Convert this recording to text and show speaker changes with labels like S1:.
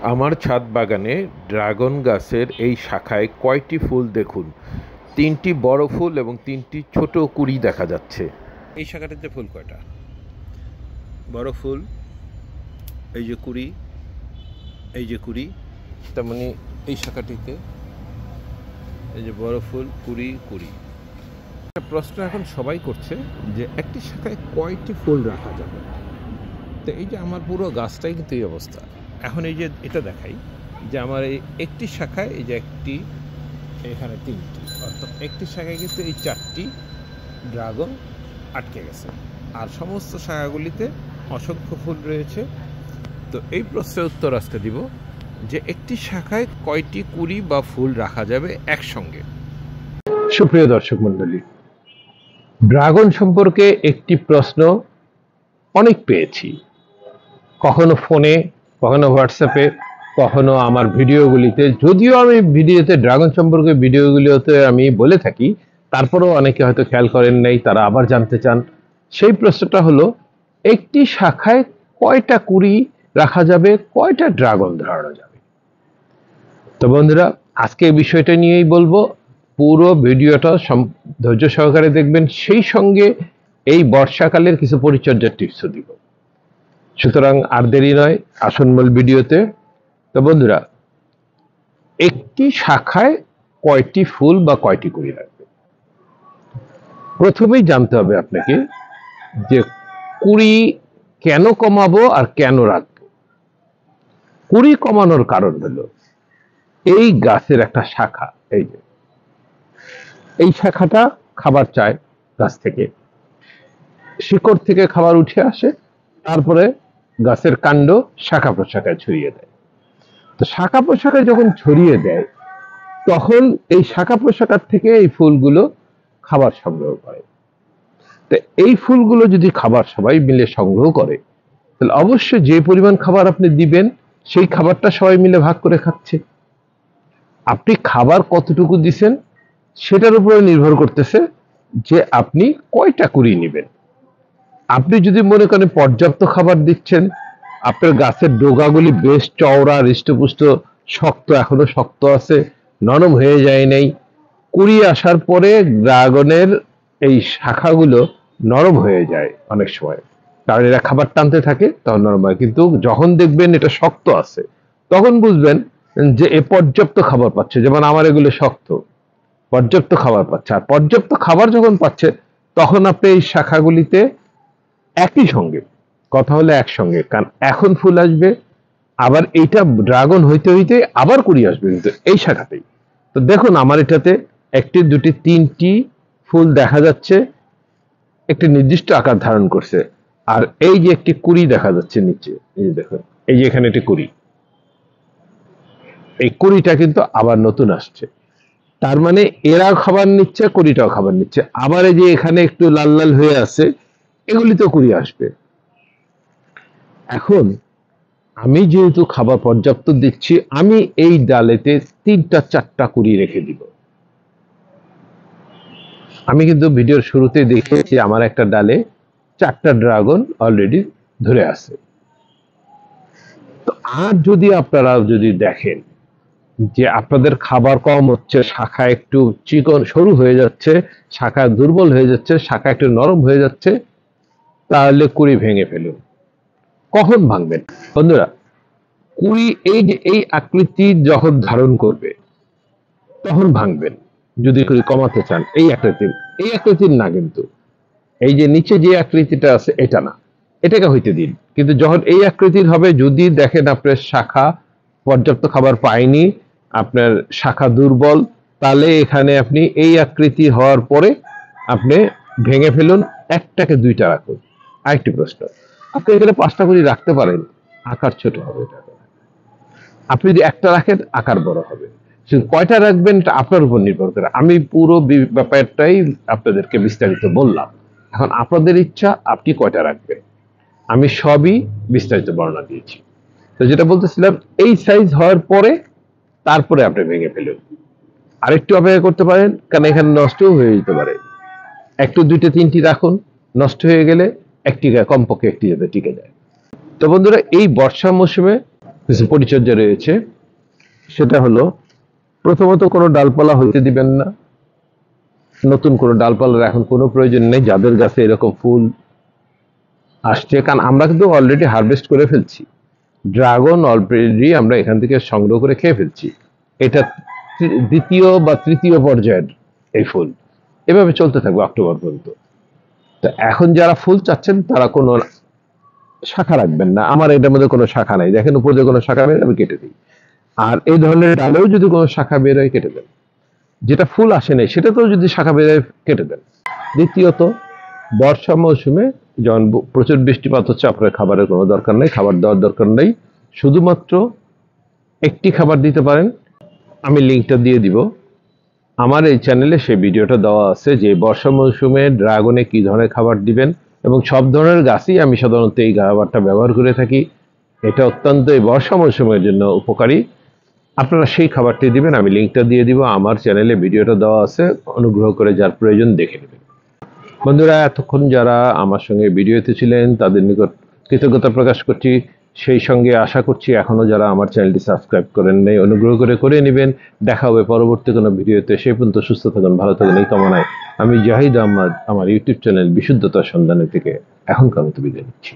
S1: আমার ছাদ বাগানে ড্রাগন গাছের এই শাখায় কয়টি ফুল দেখুন। 3টি বড় ফুল এবং 3টি ছোট কুঁড়ি দেখা যাচ্ছে। এই শাখাটিতে ফুল কয়টা? বড় ফুল, এই যে কুঁড়ি, এই যে কুঁড়ি। তার মানে এই শাখাটিতে এই যে বড় ফুল, কুঁড়ি কুঁড়ি। একটা প্রশ্ন এখন সবাই করছে যে একটি শাখায় কয়টি ফুল রাখা যাবে। তো এই যে আমার পুরো গাছটাই কিন্তু এই অবস্থা। এখন এই যে এটা দেখাই যে আমার এই একটি শাখায় এই যে একটি, এখানে 3টি, অর্থাৎ একটি শাখায় কিন্তু এই 4টি ড্রাগন আটকে গেছে, আর সমস্ত শাখাগুলিতে অসংখ্য ফুল রয়েছে। তো এই প্রশ্নের উত্তর আজকে দিব যে একটি শাখায় কয়টি কুঁড়ি বা ফুল রাখা যাবে একসঙ্গে।
S2: সুপ্রিয় দর্শক মণ্ডলী, ড্রাগন সম্পর্কে একটি প্রশ্ন অনেক পেয়েছি, কখনো ফোনে, কখনো হোয়াটসঅ্যাপে, কখনো আমার ভিডিওগুলিতে। যদিও আমি ভিডিওতে ড্রাগন সম্পর্কে ভিডিওগুলিতে আমি বলে থাকি, তারপরেও অনেকে হয়তো খেয়াল করেন নাই, তারা আবার জানতে চান। সেই প্রশ্নটা হলো, একটি শাখায় কয়টা কুঁড়ি রাখা যাবে, কয়টা ড্রাগন ধরানো যাবে? তো বন্ধুরা, আজকে এই বিষয়টা নিয়েই বলবো। পুরো ভিডিওটা ধৈর্য সহকারে দেখবেন, সেই সঙ্গে এই বর্ষাকালের কিছু পরিচর্যার টিপসও দিব। সুতরাং আর দেরি নয়, আসুন মূল ভিডিওতে। তো বন্ধুরা, একটি শাখায় কয়টি ফুল বা কয়টি কুঁড়ি রাখবে? প্রথমেই জানতে হবে আপনাকে যে কুঁড়ি কেন কমাবো আর কেন রাখবো। কুঁড়ি কমানোর কারণ হলো, এই গাছের একটা শাখা, এই শাখাটা খাবার চায় গাছ থেকে, শিকড় থেকে খাবার উঠে আসে, তারপরে গাছের কাণ্ড শাখা প্রশাখায় ছড়িয়ে দেয়। তো শাখা প্রশাখায় যখন ছড়িয়ে দেয়, তখন এই শাখা প্রশাখার থেকে এই ফুলগুলো খাবার সংগ্রহ করে। তো এই ফুলগুলো যদি খাবার সবাই মিলে সংগ্রহ করে, তাহলে অবশ্যই যে পরিমাণ খাবার আপনি দিবেন, সেই খাবারটা সবাই মিলে ভাগ করে খাচ্ছে। আপনি খাবার কতটুকু দিচ্ছেন সেটার উপরে নির্ভর করতেছে যে আপনি কয়টা কুঁড়ি নেবেন। আপনি যদি মনে করেন পর্যাপ্ত খাবার দিচ্ছেন, আপনার গাছের ডোগাগুলি বেশ চওড়া, হৃষ্টপুষ্ট, শক্ত, এখনো শক্ত আছে, নরম হয়ে যায় নাই, কুঁড়ি আসার পরে ড্রাগনের এই শাখাগুলো নরম হয়ে যায় অনেক সময়, কারণ এরা খাবার টানতে থাকে, তখন নরম হয়। কিন্তু যখন দেখবেন এটা শক্ত আছে, তখন বুঝবেন যে এ পর্যাপ্ত খাবার পাচ্ছে। যেমন আমার এগুলো শক্ত, পর্যাপ্ত খাবার পাচ্ছে। আর পর্যাপ্ত খাবার যখন পাচ্ছে, তখন আপনি এই শাখাগুলিতে একই সঙ্গে, কথা হলো একসঙ্গে, কারণ এখন ফুল আসবে, আবার এইটা ড্রাগন হইতে হইতে আবার কুঁড়ি আসবে কিন্তু এই শাখাতেই। তো দেখুন, আমার এটাতে 1টি, 2টি, 3টি ফুল দেখা যাচ্ছে, একটি নির্দিষ্ট আকার ধারণ করছে। আর এই যে একটি কুঁড়ি দেখা যাচ্ছে নিচে, এই যে দেখুন, এই যে এখানে একটি কুঁড়ি, এই কুঁড়িটা কিন্তু আবার নতুন আসছে। তার মানে এরাও খাবার নিচ্ছে, কুঁড়িটাও খাবার নিচ্ছে। আবার এই যে এখানে একটু লাল লাল হয়ে আছে, এগুলিতেও কুঁড়ি আসবে। এখন আমি যেহেতু খাবার পর্যাপ্ত দিচ্ছি, আমি এই ডালেতে 3টা 4টা কুঁড়ি রেখে দিব। আমি কিন্তু ভিডিওর শুরুতে দেখেছি আমার একটা ডালে 4টা ড্রাগন অলরেডি ধরে আছে। তো আর যদি আপনারা যদি দেখেন যে আপনাদের খাবার কম হচ্ছে, শাখা একটু চিকন সরু হয়ে যাচ্ছে, শাখা দুর্বল হয়ে যাচ্ছে, শাখা একটু নরম হয়ে যাচ্ছে, তাহলে কুঁড়ি ভেঙে ফেলুন। কখন ভাঙবেন বন্ধুরা? কুঁড়ি এই যে এই আকৃতি যখন ধারণ করবে, তখন ভাঙবেন। যদি কুঁড়ি কমাতে চান, এই আকৃতির না, কিন্তু এই যে নিচে যে আকৃতিটা আছে এটা না, এটাকে হইতে দিন। কিন্তু যখন এই আকৃতির হবে, যদি দেখেন আপনার শাখা পর্যাপ্ত খাবার পায়নি, আপনার শাখা দুর্বল, তাহলে এখানে আপনি এই আকৃতি হওয়ার পরে আপনি ভেঙে ফেলুন, 1টাকে 2টা রাখুন। আরেকটি প্রশ্ন, আপনি এখানে 5টা কুঁড়ি রাখতে পারেন, আকার ছোট হবে। আপনি যদি একটা রাখেন, আকার বড় হবে। কয়টা রাখবেন এটা আপনার উপর নির্ভর করে। আমি পুরো ব্যাপারটাই আপনাদেরকে বিস্তারিত বললাম। এখন আপনাদের ইচ্ছা, আপনি কয়টা রাখবেন। আমি সবই বিস্তারিত বর্ণনা দিয়েছি। তো যেটা বলতেছিলাম, এই সাইজ হওয়ার পরে তারপরে আপনি ভেঙে ফেলুন। আরেকটু অপেক্ষা করতে পারেন, কারণ এখানে নষ্টও হয়ে যেতে পারে। 1, 2, 3টি রাখুন, নষ্ট হয়ে গেলে একটি, কমপক্ষে একটি যাতে টিকে যায়। তো বন্ধুরা, এই বর্ষা মৌসুমে কিছু পরিচর্যা রয়েছে। সেটা হলো, প্রথমত কোনো ডালপালা হইতে দিবেন না, নতুন কোনো ডালপালার এখন কোনো প্রয়োজন নেই যাদের গাছে এরকম ফুল আসছে, কারণ আমরা কিন্তু অলরেডি হারভেস্ট করে ফেলছি। ড্রাগন অলরেডি আমরা এখান থেকে সংগ্রহ করে খেয়ে ফেলছি। এটা দ্বিতীয় বা তৃতীয় পর্যায়ের এই ফুল, এভাবে চলতে থাকবে অক্টোবর পর্যন্ত। তো এখন যারা ফুল চাচ্ছেন তারা কোনো শাখা রাখবেন না, আমার এটার মধ্যে কোনো শাখা নাই, দেখেন উপর দিয়ে কোনো শাখা বের আমি কেটে দিই। আর এই ধরনের ডালেও যদি কোনো শাখা বের হয় কেটে দেন, যেটা ফুল আসে নাই সেটাতেও যদি শাখা বের হয় কেটে দেন। দ্বিতীয়ত, বর্ষা মৌসুমে যখন প্রচুর বৃষ্টিপাত হচ্ছে, আপনার খাবারের কোনো দরকার নেই, খাবার দেওয়ার দরকার নেই, শুধুমাত্র একটি খাবার দিতে পারেন। আমি লিঙ্কটা দিয়ে দিব, আমার এই চ্যানেলে সেই ভিডিওটা দেওয়া আছে যে বর্ষা মৌসুমে ড্রাগনে কি ধরনের খাবার দিবেন, এবং সব ধরনের গাছই আমি সাধারণত এই খাবারটা ব্যবহার করে থাকি। এটা অত্যন্ত এই বর্ষা মৌসুমের জন্য উপকারী। আপনারা সেই খাবারটি দিবেন, আমি লিঙ্কটা দিয়ে দিব, আমার চ্যানেলে ভিডিওটা দেওয়া আছে, অনুগ্রহ করে যার প্রয়োজন দেখে নেবেন। বন্ধুরা, এতক্ষণ যারা আমার সঙ্গে ভিডিওতে ছিলেন তাদের নিকট কৃতজ্ঞতা প্রকাশ করছি। সেই সঙ্গে আশা করছি এখনো যারা আমার চ্যানেলটি সাবস্ক্রাইব করেন নাই, অনুগ্রহ করে নেবেন। দেখা হবে পরবর্তী কোনো ভিডিওতে। সেই পর্যন্ত সুস্থ থাকুন, ভালো থাকুন, এই কামনায় আমি জাহিদ আহমদ আমার ইউটিউব চ্যানেল বিশুদ্ধতার সন্ধানে থেকে এখনকার মতো বিদায় নিচ্ছি।